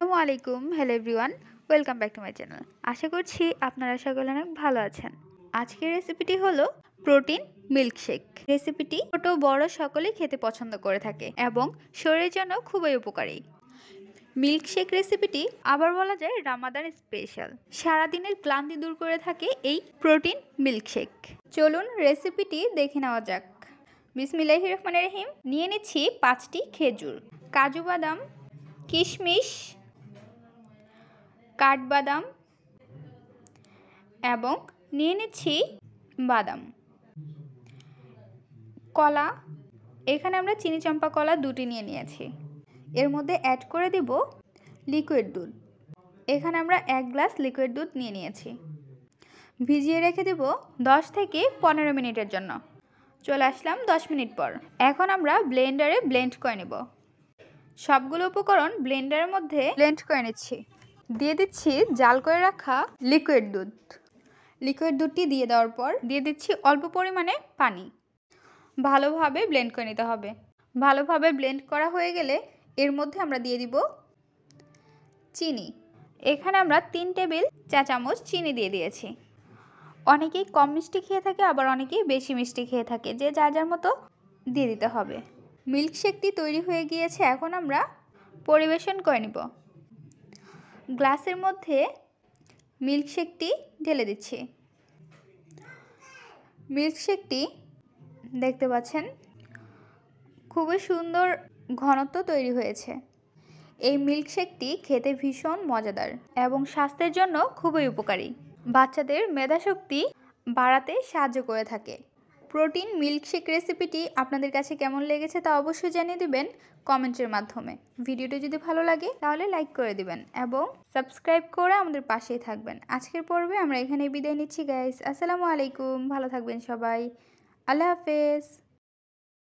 আসসালামু আলাইকুম। Hello everyone. Welcome back to my channel. আশা করছি আপনারা সকলে অনেক ভালো আছেন। আজকের রেসিপিটি হলো প্রোটিন মিল্কশেক। রেসিপিটি ছোট বড় সকলেই খেতে পছন্দ করে থাকে এবং শরীরের জন্য খুবই উপকারী। মিল্কশেক রেসিপিটি আবার বলা যায় রামাদান স্পেশাল। সারাদিনের ক্লান্তি দূর করে থাকে এই প্রোটিন মিল্কশেক। চলুন রেসিপিটি দেখে নেওয়া যাক। বিসমিল্লাহির রহমানির রহিম। নিয়ে নিচ্ছি 5টি খেজুর, কাজু বাদাম, কিশমিশ, কাঠবাদাম এবং নিয়ে নিচ্ছি বাদাম, কলা। এখানে আমরা চিনি চম্পা কলা 2টি নিয়ে নিয়েছি। এর মধ্যে অ্যাড করে দিব লিকুইড দুধ। এখানে আমরা 1 গ্লাস লিকুইড দুধ নিয়ে নিয়েছি। ভিজিয়ে রেখে দেব 10 থেকে 15 মিনিটের জন্য। চলে আসলাম 10 মিনিট পর। এখন আমরা ব্লেন্ডারে ব্লেন্ড করে নেব। সবগুলো উপকরণ ব্লেন্ডারের মধ্যে ব্লেন্ড করে নিচ্ছি। দিয়ে দিচ্ছি জাল করে রাখা লিকুইড দুধ। লিকুইড দুধটি দিয়ে দেওয়ার পর দিয়ে দিচ্ছি অল্প পরিমাণে পানি। ভালোভাবে ব্লেন্ড করে নিতে হবে। ভালোভাবে ব্লেন্ড করা হয়ে গেলে এর মধ্যে আমরা দিয়ে দিব চিনি। এখানে আমরা 3 টেবিল চা চামচ চিনি দিয়ে দিয়েছি। অনেকেই কম মিষ্টি খেয়ে থাকে, আবার অনেকেই বেশি মিষ্টি খেয়ে থাকে, যে যার যার মতো দিয়ে দিতে হবে। মিল্কশেকটি তৈরি হয়ে গিয়েছে। এখন আমরা পরিবেশন করে নিব। গ্লাসের মধ্যে মিল্কশেকটি ঢেলে দিচ্ছি। মিল্কশেকটি দেখতে পাচ্ছেন খুবই সুন্দর ঘনত্ব তৈরি হয়েছে। এই মিল্কশেকটি খেতে ভীষণ মজাদার এবং স্বাস্থ্যের জন্য খুবই উপকারী। বাচ্চাদের মেধাশক্তি বাড়াতে সাহায্য করে থাকে। প্রোটিন মিল্কশেক রেসিপিটি আপনাদের কাছে কেমন লেগেছে তা অবশ্যই জানিয়ে দিবেন কমেন্টের মাধ্যমে। ভিডিওটি যদি ভালো লাগে তাহলে লাইক করে দিবেন এবং সাবস্ক্রাইব করে আমাদের পাশেই থাকবেন। আজকের পর্বে আমরা এখানেই বিদায় নিচ্ছি গাইস। আসসালামু আলাইকুম। ভালো থাকবেন সবাই। আল্লাহ হাফেজ।